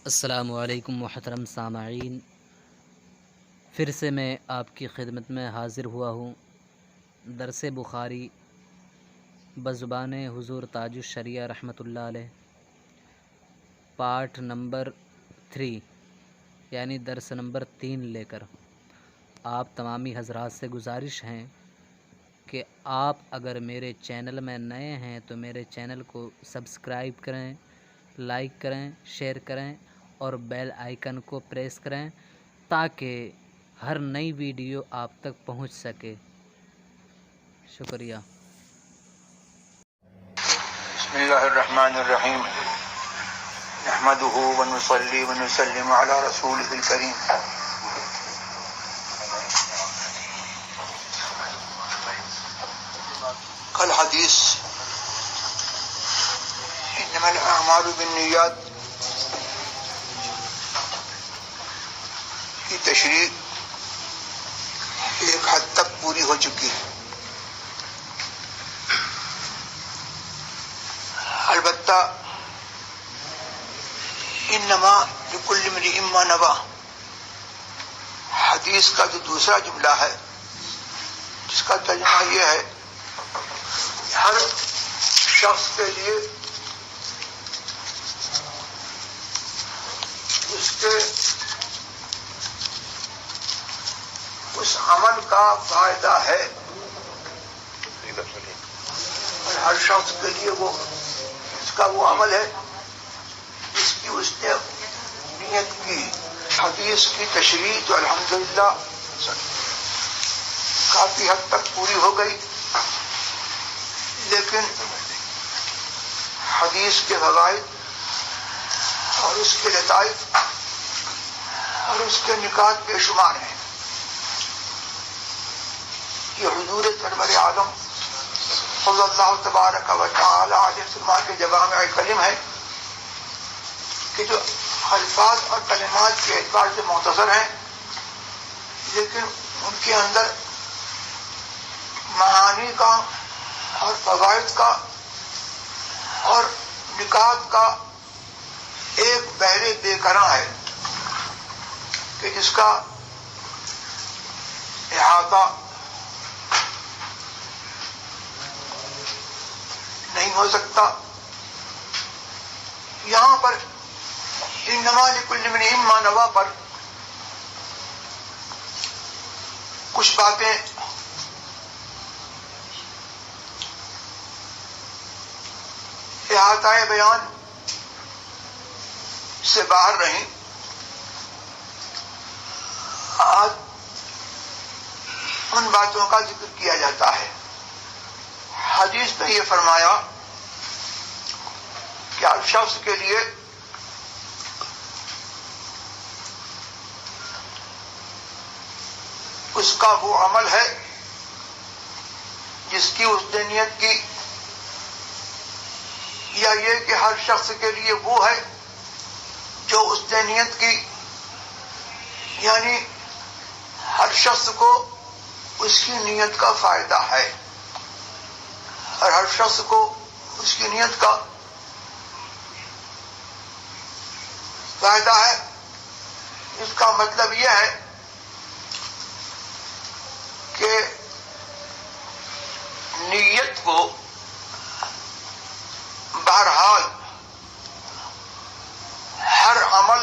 السلام علیکم محترم سامعین، پھر سے میں آپ کی خدمت میں حاضر ہوا ہوں۔ درس بخاری بزبان حضور تاج الشریعہ رحمۃ اللہ علیہ، پارٹ نمبر 3 یعنی درس نمبر 3 لے کر آپ تمامی حضرات سے گزارش ہیں کہ آپ اگر میرے چینل میں نئے ہیں تو میرے چینل کو سبسکرائب کریں، لائک کریں، شیئر کریں اور بیل آئیکن کو پریس کریں تاکہ ہر نئی ویڈیو آپ تک پہنچ سکے۔ شکریہ۔ بسم اللہ الرحمن الرحیم، نحمده ونصلی ونسلم علی رسولہ الکریم۔ کل حدیث انما الاعمال بالنیات کی تشریح ایک حد تک پوری ہو چکی ہے، البتہ انما لکل امرئ ما نویٰ حدیث کا جو دوسرا جملہ ہے جس کا ترجمہ یہ ہے کہ ہر شخص کے لیے اس کے اس عمل کا فائدہ ہے، اور ہر شخص کے لیے وہ اس کا وہ عمل ہے جس کی اس نے نیت کی۔ حدیث کی تشریح تو الحمدللہ کافی حد تک پوری ہو گئی، لیکن حدیث کے فوائد اور اس کے نتائج اور اس کے نکات بے شمار ہیں۔ یہ حضور سرور عالم صلی اللہ تبارک و تعالی علیہ وسلم کے جوامع کلم ہے کہ جو الفاظ اور کلمات کے اعتبار سے مختصر ہیں، لیکن ان کے اندر معانی کا اور فوائد کا اور نکات کا ایک بحر بے کراں ہے کہ جس کا احاطہ نہیں ہو سکتا۔ یہاں پر انما لکل امرئ ما نویٰ پر کچھ باتیں احاطہ بیان سے باہر رہیں۔ آج ان باتوں کا ذکر کیا جاتا ہے۔ حدیث میں یہ فرمایا کہ ہر شخص کے لیے اس کا وہ عمل ہے جس کی اس نے نیت کی، یا یہ کہ ہر شخص کے لیے وہ ہے جو اس نے نیت کی، یعنی ہر شخص کو اس کی نیت کا فائدہ ہے، اور ہر شخص کو اس کی نیت کا فائدہ ہے۔ اس کا مطلب یہ ہے کہ نیت کو بہرحال ہر عمل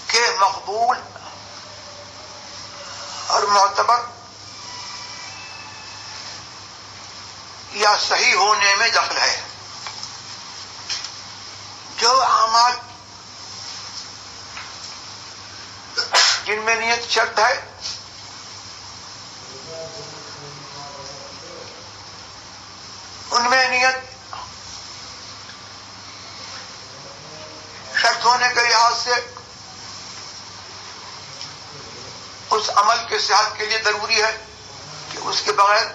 کے مقبول اور معتبر یا صحیح ہونے میں دخل ہے۔ جو اعمال جن میں نیت شرط ہے ان میں نیت شرط ہونے کے لحاظ سے اس عمل کے صحت کے لیے ضروری ہے کہ اس کے بغیر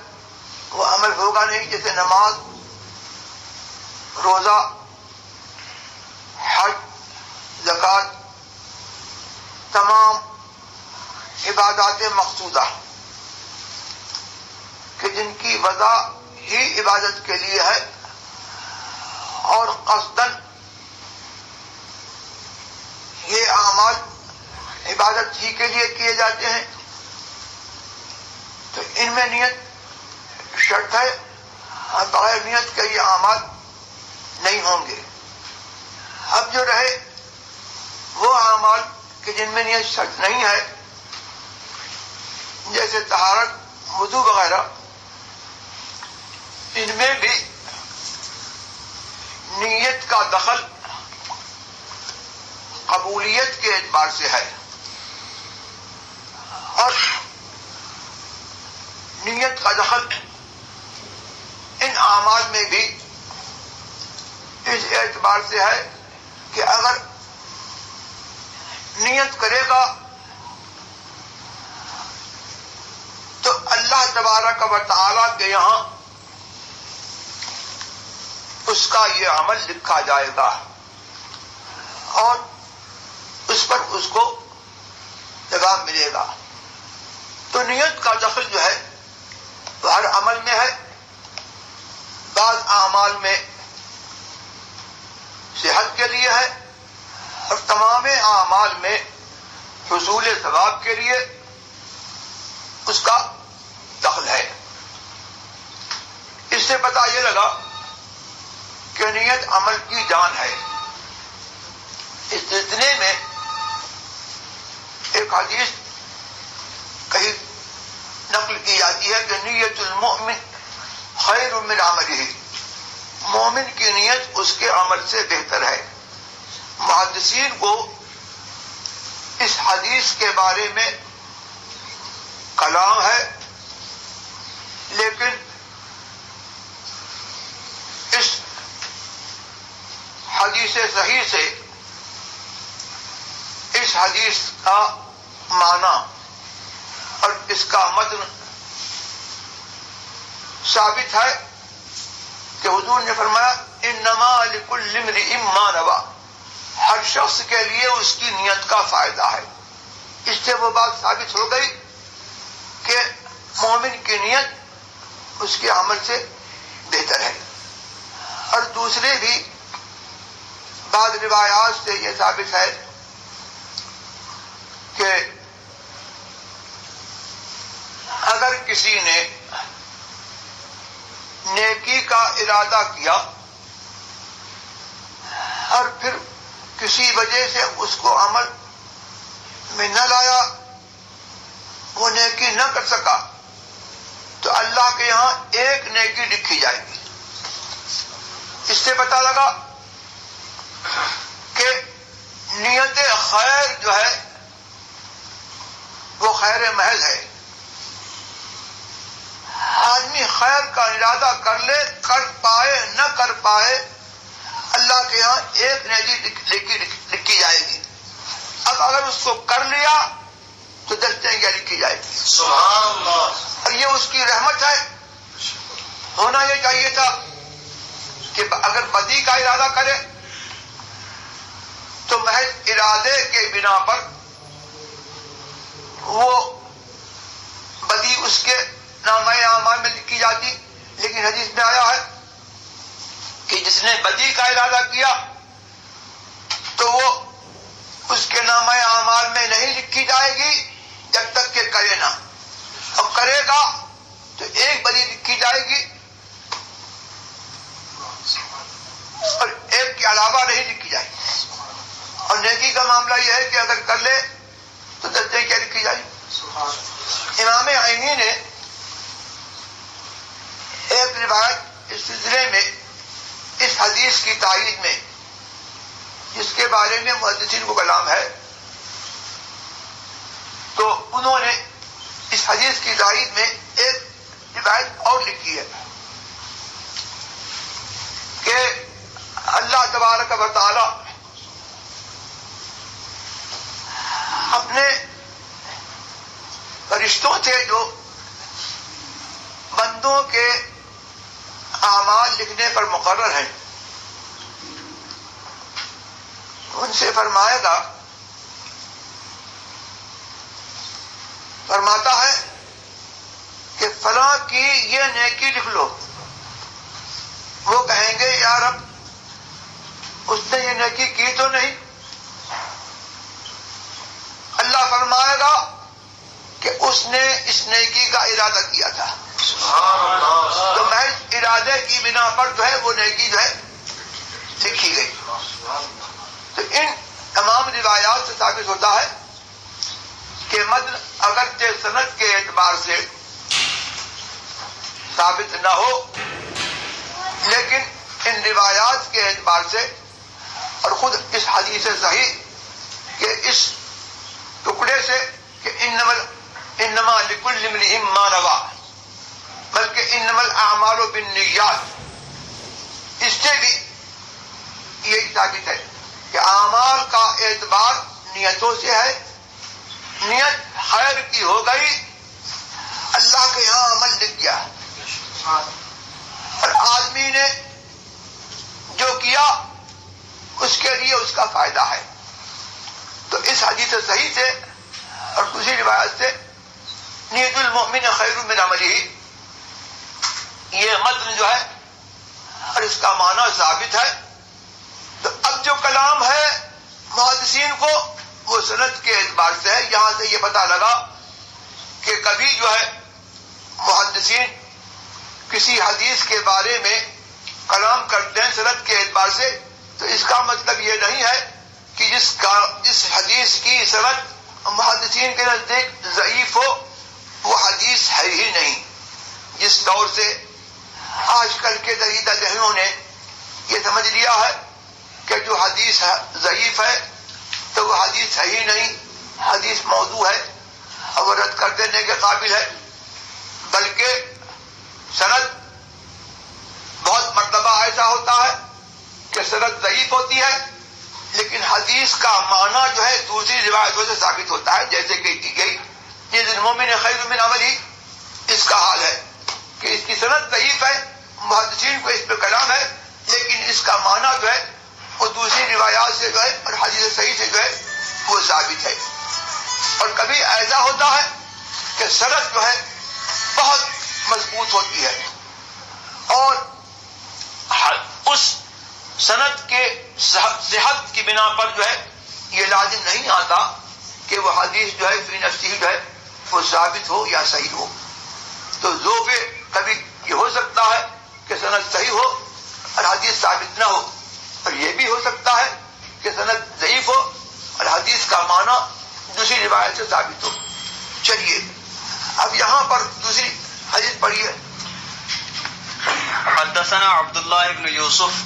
وہ عمل ہوگا نہیں، جیسے نماز، روزہ، حج، زکوٰۃ، تمام عبادات مقصودہ کہ جن کی وضع ہی عبادت کے لیے ہے اور قصداً اعمال عبادت ہی کے لیے کیے جاتے ہیں، تو ان میں نیت شرط ہے، اور بغیر نیت کے یہ اعمال نہیں ہوں گے۔ اب جو رہے وہ اعمال کہ جن میں نیت شرط نہیں ہے، جیسے طہارت، وضو وغیرہ، ان میں بھی نیت کا دخل قبولیت کے اعتبار سے ہے، اور نیت کا دخل ان اعمال میں بھی اس اعتبار سے ہے کہ اگر نیت کرے گا تو اللہ تبارک و تعالی کے یہاں اس کا یہ عمل لکھا جائے گا، اور اس پر اس کو ثواب ملے گا۔ تو نیت کا دخل جو ہے وہ ہر عمل میں ہے۔ بعض اعمال میں صحت کے لیے ہے، اور تمام اعمال میں حصول ثواب کے لیے اس کا دخل ہے۔ اس سے پتہ یہ لگا کہ نیت عمل کی جان ہے۔ اس سلسلے میں ایک حدیث کہیں نقل کی جاتی ہے کہ نیت المؤمن خیر من عملہ، مومن کی نیت اس کے عمل سے بہتر ہے۔ محدثین کو اس حدیث کے بارے میں کلام ہے، لیکن اس حدیث صحیح سے اس حدیث کا معنی اور اس کا متن ثابت ہے کہ حضور نے فرمایا انما لکل امرئ ما نوى، ہر شخص کے لیے اس کی نیت کا فائدہ ہے۔ اس سے وہ بات ثابت ہو گئی کہ مومن کی نیت اس کے عمل سے بہتر ہے۔ اور دوسرے بھی بعض روایات سے یہ ثابت ہے کہ اگر کسی نے نیکی کا ارادہ کیا اور پھر کسی وجہ سے اس کو عمل میں نہ لایا، وہ نیکی نہ کر سکا، تو اللہ کے یہاں ایک نیکی لکھی جائے گی۔ اس سے پتہ لگا کہ نیت خیر جو ہے وہ خیر محض ہے۔ آدمی خیر کا ارادہ کر لے، کر پائے نہ کر پائے، اللہ کے یہاں ایک نیکی لکھی جائے گی۔ اب اگر اس کو کر لیا تو 10 نیکیاں لکھی جائے گی۔ سبحان اللہ۔ اور یہ اس کی رحمت ہے۔ ہونا یہ چاہیے تھا کہ اگر بدی کا ارادہ کرے تو محض ارادے کے بنا پر وہ بدی اس کے نامہ اعمال میں لکھی جاتی، لیکن حدیث میں آیا ہے کہ جس نے بدی کا ارادہ کیا تو وہ اس کے نامہ اعمال میں نہیں لکھی جائے گی جب تک کہ کرے نہ، اور کرے گا تو ایک بدی لکھی جائے گی اور ایک کے علاوہ نہیں لکھی جائے گی۔ اور نیکی کا معاملہ یہ ہے کہ اگر کر لے تو 10 نیکیاں لکھی جائے گی۔ امام عینی نے ایک روایت اس سلسلے میں اس حدیث کی تائید میں، جس کے بارے میں محدثین کو کلام ہے، تو انہوں نے اس حدیث کی تائید میں ایک روایت اور لکھی ہے کہ اللہ تبارک و تعالی اپنے فرشتوں سے جو بندوں کے اعمال لکھنے پر مقرر ہیں، ان سے فرمائے گا، فرماتا ہے کہ فلاں کی یہ نیکی لکھ لو۔ وہ کہیں گے یا رب اس نے یہ نیکی کی تو نہیں، لگا کہ اس نے اس نیکی کا ارادہ کیا تھا، تو محض ارادے کی بنا پر جو ہے وہ نیکی جو ہے لکھی گئی۔ تو ان تمام روایات سے ثابت ہوتا ہے کہ متن اگرچہ سند کے اعتبار سے ثابت نہ ہو، لیکن ان روایات کے اعتبار سے اور خود اس حدیث صحیح کہ اس ٹکڑے سے کہ انما لکل امرئ ما نوی، بلکہ انما الاعمال بالنیات، اس سے بھی یہی ثابت ہے کہ اعمال کا اعتبار نیتوں سے ہے۔ نیت خیر کی ہو گئی، اللہ کے یہاں عمل لکھ گیا، اور آدمی نے جو کیا اس کے لیے اس کا فائدہ ہے۔ تو اس حدیث صحیح سے اور دوسری روایت سے نیت المؤمن خیر من عملہ، یہ متن جو ہے اور اس کا معنی ثابت ہے۔ تو اب جو کلام ہے محدثین کو وہ سند کے اعتبار سے ہے۔ یہاں سے یہ پتہ لگا کہ کبھی جو ہے محدثین کسی حدیث کے بارے میں کلام کرتے ہیں سند کے اعتبار سے، تو اس کا مطلب یہ نہیں ہے کہ جس حدیث کی سند محدثین کے نزدیک ضعیف ہو وہ حدیث ہے ہی نہیں۔ جس دور سے آج کل کے دریدہ ذہنوں نے یہ سمجھ لیا ہے کہ جو حدیث ضعیف ہے تو وہ حدیث ہے ہی نہیں، حدیث موضوع ہے اور وہ رد کر دینے کے قابل ہے، بلکہ سند بہت مرتبہ ایسا ہوتا ہے کہ سند ضعیف ہوتی ہے لیکن حدیث کا معنی جو ہے دوسری روایتوں سے ثابت ہوتا ہے، جیسے کہ کی گئی یہ المؤمن خیر من عملہ، اس کا حال ہے کہ اس کی سند ضعیف ہے، محدثین کو اس پہ کلام ہے، لیکن اس کا معنی جو ہے وہ دوسری روایات سے جو ہے اور حدیث صحیح سے جو ہے وہ ثابت ہے۔ اور کبھی ایسا ہوتا ہے کہ سند جو ہے بہت مضبوط ہوتی ہے اور اس سند کے صحت کی بنا پر جو ہے یہ لازم نہیں آتا کہ وہ حدیث جو ہے فی نفسہ جو ہے وہ ثابت ہو یا صحیح ہو۔ تو ذو پہ کبھی یہ ہو سکتا ہے کہ سند صحیح ہو اور حدیث ثابت نہ ہو، اور یہ بھی ہو سکتا ہے کہ سند ضعیف ہو اور حدیث کا معنی دوسری روایت سے ثابت ہو۔ چلیے اب یہاں پر دوسری حدیث پڑھیے۔ حدثنا عبد الله بن يوسف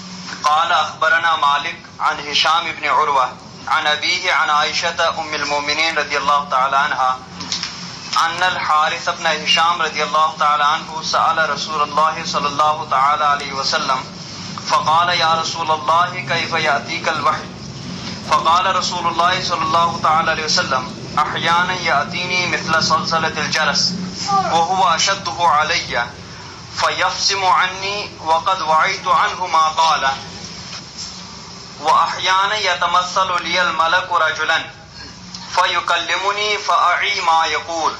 قال اخبرنا مالك عن هشام بن عروة عن أبيه عن عائشة ام المؤمنين رضي الله تعالى عنها ان الحارث بن هشام رضي الله تعالى عنه سأل رسول الله صلى الله تعالى عليه وسلم فقال يا رسول الله كيف يأتيك الوحي؟ فقال رسول الله صلى الله تعالى عليه وسلم احيانا يأتيني مثل صلصلة الجرس وهو أشده علي فيفصم عني وقد وعيت عنه ما قال، وأحيانا يتمثل لي الملك رجلا فيكلمني فأعي ما يقول۔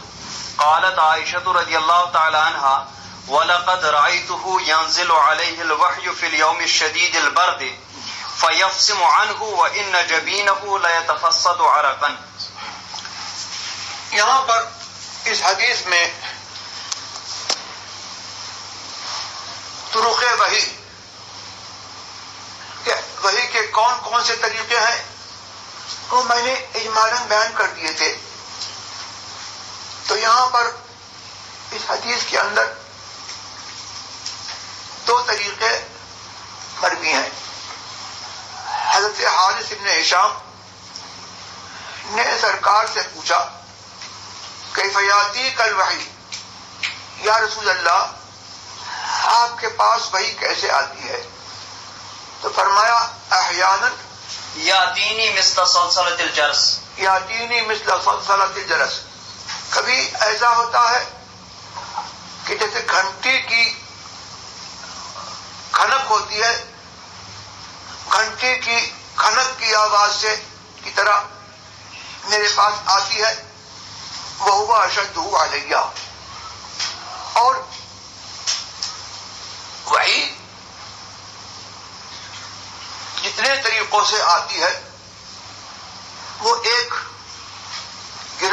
قالت عائشة رضي الله تعالى عنها ولقد رأيته ينزل عليه الوحي في اليوم الشديد البرد فيفصم عنه وإن جبينه ليتفسد عرقا۔ یہاں پر اس حدیث میں طرق وحی کے کون کون سے طریقے ہیں وہ میں نے اجمالاً بیان کر دیے تھے۔ تو یہاں پر اس حدیث کے اندر دو طریقے مروی ہیں۔ حضرت حارث بن ہشام نے سرکار سے پوچھا کیف یاتیک الوحی، یا رسول اللہ آپ کے پاس وحی کیسے آتی ہے؟ تو فرمایا احیانا یاتینی مثل صلصلۃ الجرس، یاتینی مثل صلصلۃ الجرس، کبھی ایسا ہوتا ہے کہ جیسے گھنٹی کی کھنک ہوتی ہے، گھنٹی کی کھنک کی آواز سے کی طرح میرے پاس آتی ہے، وہو اشد علیہ، اور وحی جتنے طریقوں سے آتی ہے وہ ایک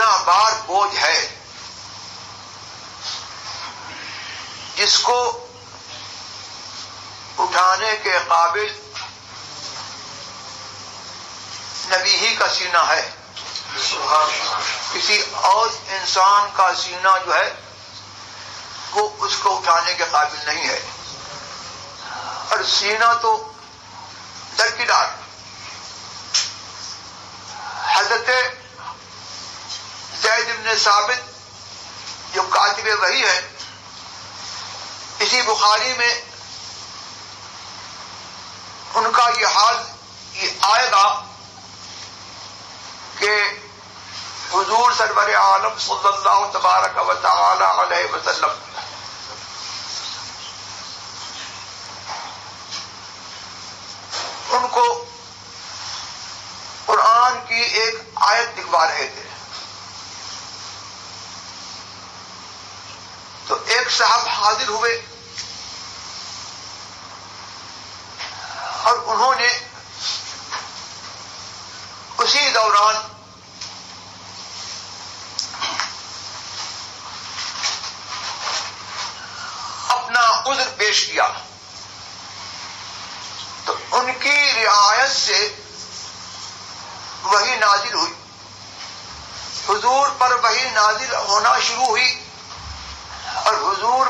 اتنا بار بوجھ ہے جس کو اٹھانے کے قابل نبی ہی کا سینہ ہے. کسی اور انسان کا سینہ جو ہے وہ اس کو اٹھانے کے قابل نہیں ہے. اور سینہ تو درکنار. حضرت زید بن ثابت جو کاتب وحی ہے، اسی بخاری میں ان کا یہ حال یہ آئے گا کہ حضور سرور عالم صلی اللہ تبارک و تعالی علیہ وسلم ان کو قرآن کی ایک آیت دکھوا رہے تھے. تو ایک صاحب حاضر ہوئے اور انہوں نے اسی دوران اپنا عذر پیش کیا. تو ان کی رعایت سے وحی نازل ہوئی. حضور پر وحی نازل ہونا شروع ہوئی اور حضور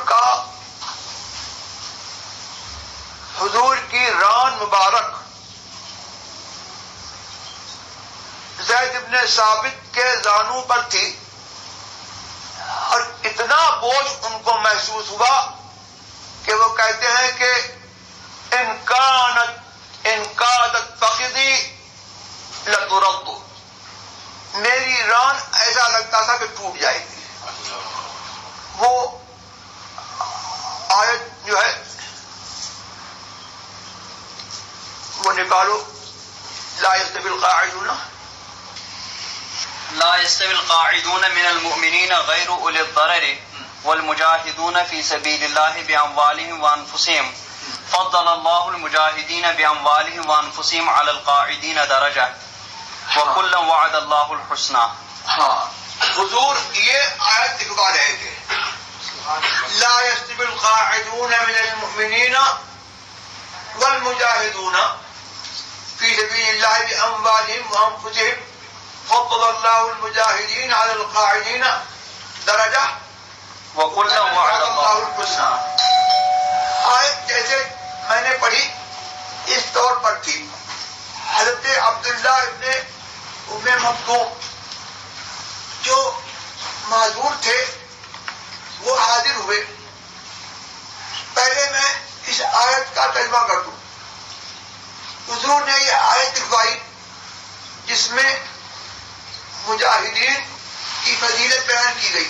کی ران مبارک زید بن ثابت کے زانوں پر تھی اور اتنا بوجھ ان کو محسوس ہوا کہ وہ کہتے ہیں کہ ان کادت فخذی لترد، میری ران ایسا لگتا تھا کہ ٹوٹ جائے گی. وہ آیت جو ہے وہ نکالو. لا يستوي القاعدون من المؤمنين غير أولي الضرر والمجاهدون في سبيل الله بأموالهم وأنفسهم فضل الله المجاهدين بأموالهم وأنفسهم على القاعدين درجة وكلا وعد الله الحسنى. حضور یہ آیت دکھوا رہے تھے. لا يستوي القاعدون من المؤمنين والمجاهدون في سبيل الله بأموالهم وأنفسهم فضل الله المجاهدين على القاعدين درجة وكلا وعد الله الحسنى. آیت جیسے میں نے پڑھی اس طور پر تھی. حضرت عبداللہ ابن ام مکتوم جو معذور تھے وہ حاضر ہوئے. پہلے میں اس آیت کا ترجمہ کر دوں. حضور نے یہ آیت دکھوائی جس میں مجاہدین کی فضیلت بیان کی گئی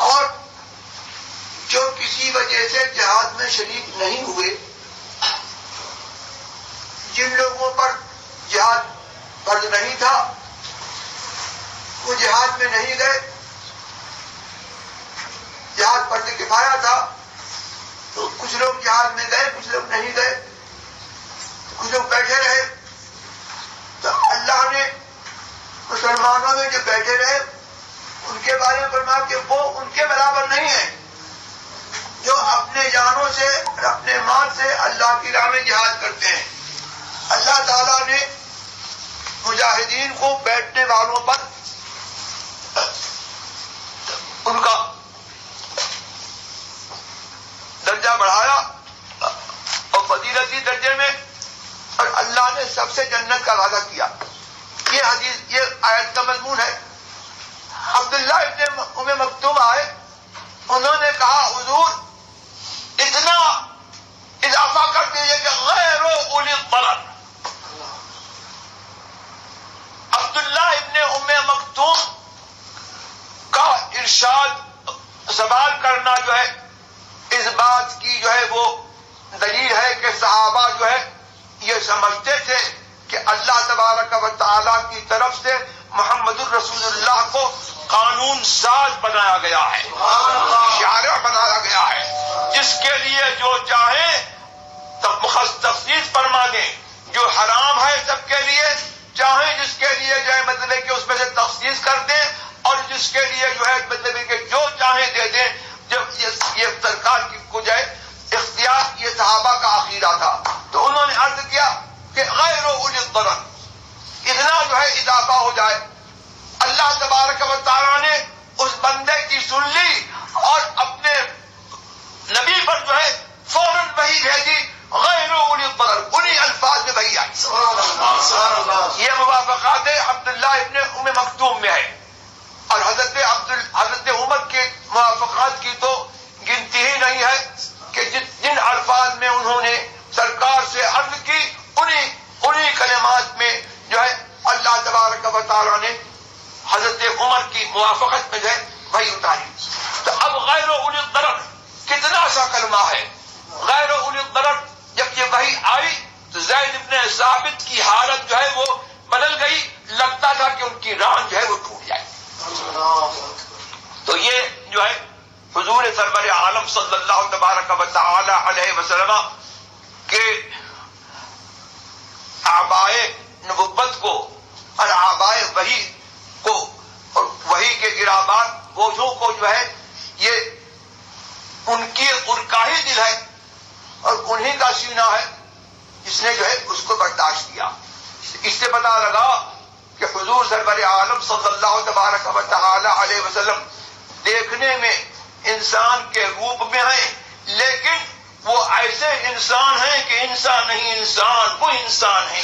اور جو کسی وجہ سے جہاد میں شریک نہیں ہوئے، جن لوگوں پر جہاد فرض نہیں تھا وہ جہاد میں نہیں گئے. جہاد فرض کفایہ تھا تو کچھ لوگ جہاد میں گئے، کچھ لوگ نہیں گئے، کچھ لوگ بیٹھے رہے. تو اللہ نے مسلمانوں میں جو بیٹھے رہے ان کے بارے میں فرمایا کہ وہ ان کے برابر نہیں ہیں جو اپنے جانوں سے اور اپنے مال سے اللہ کی راہ میں جہاد کرتے ہیں. اللہ تعالیٰ نے مجاہدین کو بیٹھنے والوں پر ان کا درجہ بڑھایا اور فضیلتی درجے میں، اور اللہ نے سب سے جنت کا وعدہ کیا. یہ حدیث، یہ آیت کا مضمون ہے. عبداللہ ابن ام مکتوم آئے، انہوں نے کہا حضور اتنا اضافہ کر دیجیے کہ غیر اولی الضرر. عبداللہ ابن ام مکتوم کا ارشاد سوال کرنا جو ہے اس بات کی جو ہے وہ دلیل ہے کہ صحابہ جو ہے یہ سمجھتے تھے کہ اللہ تبارک و تعالیٰ کی طرف سے محمد الرسول اللہ کو قانون ساز بنایا گیا ہے، شارع بنایا گیا ہے، جس کے لیے جو چاہیں تخصیص فرما دیں. جو حرام ہے سب کے لیے، چاہیں جس کے لیے جو ہے مطلب کہ اس میں سے تخصیص جس کے لیے جو ہے مطلب کہ جو چاہیں دے دیں. جب یہ سرکار کی کو جائے اختیار یہ صحابہ کا عقیدہ تھا تو انہوں نے عرض کیا کہ غیر اولی الضرر اتنا جو ہے اضافہ ہو جائے. اللہ تبارک و تعالیٰ نے اس بندے کی سن لی اور اپنے نبی پر جو ہے فوراً وحی بھیجی غیر اولی الضرر, انہی الفاظ میں وحی آئی. یہ موافقات عبداللہ ابن ام مکتوم میں ہے اور حضرت عمر کے موافقات کی تو گنتی ہی نہیں ہے کہ جن الفاظ میں انہوں نے سرکار سے عرض کی انہی کلمات میں جو ہے اللہ تبارک و تعالیٰ نے حضرت عمر کی موافقت میں جو ہے وہی اتاری. تو اب غیر اولی الضرر کتنا سا کلمہ ہے. غیر اولی الضرر جب یہ وحی آئی تو زید ابن ثابت کی حالت جو ہے وہ بدل گئی, لگتا تھا کہ ان کی ران جو ہے وہ ٹوٹ جائے. تو یہ جو ہے حضور سرور عالم صلی اللہ تبارک و تعالی علیہ وسلم کے آبائے نبوت کو اور آبائے وحی کو اور وحی کے گرابات بوجھوں کو جو ہے یہ ان کا ہی دل ہے اور انہی کا سینہ ہے جس نے جو ہے اس کو برداشت کیا. اس سے پتہ لگا کہ حضور سرور عالم صلی اللہ تبارک و تعالی علیہ وسلم دیکھنے میں انسان کے روپ میں ہیں لیکن وہ ایسے انسان ہیں کہ انسان نہیں انسان وہ انسان ہیں.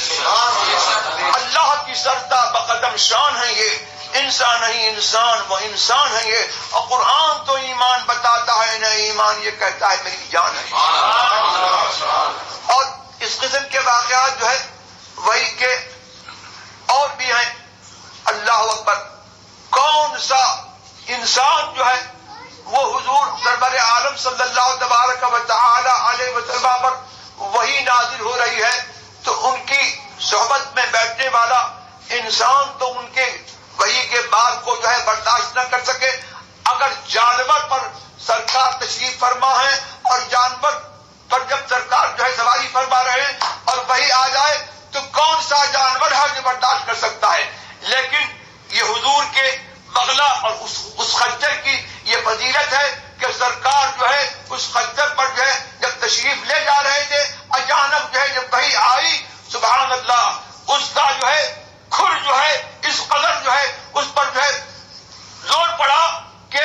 اللہ کی سرتا بقدم شان ہے یہ انسان نہیں انسان وہ انسان ہے یہ. اور قرآن تو ایمان بتاتا ہے نہ ایمان یہ کہتا ہے میری جان ہے. اور اس قسم کے واقعات جو ہے وہی کے اور بھی ہیں. اللہ اکبر, کون سا انسان جو ہے وہ حضور سرور عالم صلی اللہ تبارک و تعالی علیہ وسلم پر وہی نازل ہو رہی ہے تو ان کی صحبت میں بیٹھنے والا انسان تو ان کے وحی کے بار کو جو ہے برداشت نہ کر سکے. اگر جانور پر سرکار تشریف فرما ہے اور جانور پر جب سرکار جو ہے سواری فرما رہے ہیں اور وہی آ جائے تو کون سا جانور ہے جو برداشت کر سکتا ہے. لیکن یہ حضور کے بغلہ اور اس خنجر کی یہ فضیلت ہے کہ سرکار جو ہے اس خنجر پر جو ہے جب تشریف لے جا رہے تھے اچانک جو ہے جب وحی آئی سبحان اللہ اس کا جو ہے کھر جو ہے اس قدر جو ہے اس پر جو ہے زور پڑا کہ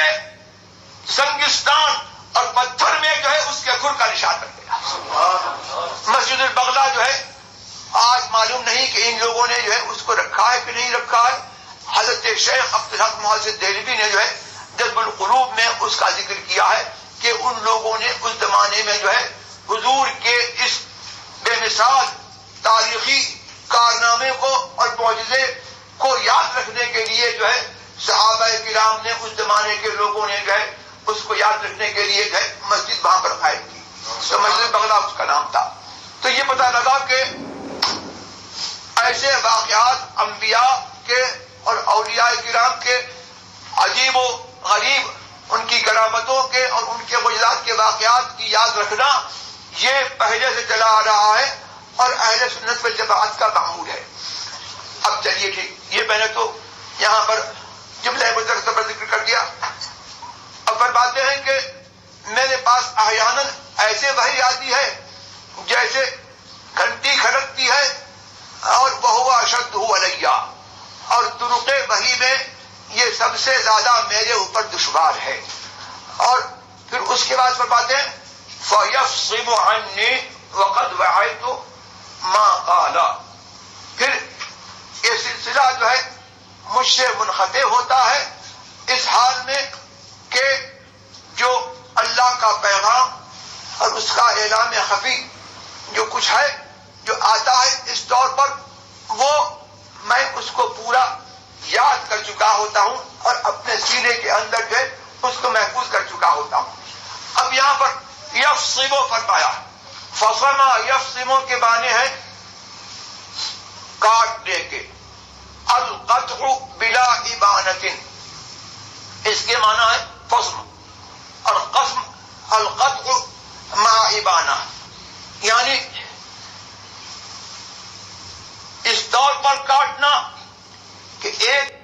سنگستان اور پتھر میں جو ہے اس کے کھر کا نشان بن گیا. مسجد البغلہ جو ہے آج معلوم نہیں کہ ان لوگوں نے جو ہے اس کو رکھا ہے کہ نہیں رکھا ہے. حضرت شیخ عبدالحق محدث دہلوی نے جو ہے جذب القلوب میں اس کا ذکر کیا ہے کہ ان لوگوں نے اس زمانے میں جو ہے حضور کے اس بے مثال تاریخی کارنامے کو اور معجزے کو یاد رکھنے کے لیے جو ہے صحابہ کرام نے اس زمانے کے لوگوں نے جو ہے اس کو یاد رکھنے کے لیے جو ہے مسجد وہاں پر قائم کی تو مسجد بغلہ اس کا نام تھا. تو یہ پتہ لگا کہ ایسے واقعات انبیاء کے اور اولیاء کرام کے عجیب و غریب ان کی کرامتوں کے اور ان کے معجزات کے واقعات کی یاد رکھنا یہ پہلے سے چلا آ رہا ہے اور اہل سنت والجماعت کا معمول ہے. اب چلیے ٹھیک, یہ میں نے تو یہاں پر جملہ مذکر پر ذکر کر دیا. اب فرماتے ہیں کہ میرے پاس احیاناً ایسے وحی آتی ہے جیسے گھنٹی کھڑکتی ہے اور وہ اشد علیہ, اور طرق وحی میں یہ سب سے زیادہ میرے اوپر دشوار ہے. اور پھر اس کے بعد فرماتے ہیں فَيَفْصِمُ عَنِّي وَقَدْ وَعَيْتُ مَا قَالَ, پھر یہ سلسلہ جو ہے مجھ سے منقطع ہوتا ہے اس حال میں کہ جو اللہ کا پیغام اور اس کا اعلان خفی جو کچھ ہے جو آتا ہے اس طور پر وہ میں اس کو پورا یاد کر چکا ہوتا ہوں اور اپنے سینے کے اندر جو ہے اس کو محفوظ کر چکا ہوتا ہوں. اب یہاں پر یفصمو فرمایا, فصما یفصمو کے معنی ہے کاٹنے کے, القطع بلا ابانت اس کے معنی ہے فصم, اور قسم القطع مع ابانہ, یعنی اس طور پر کاٹنا کہ ایک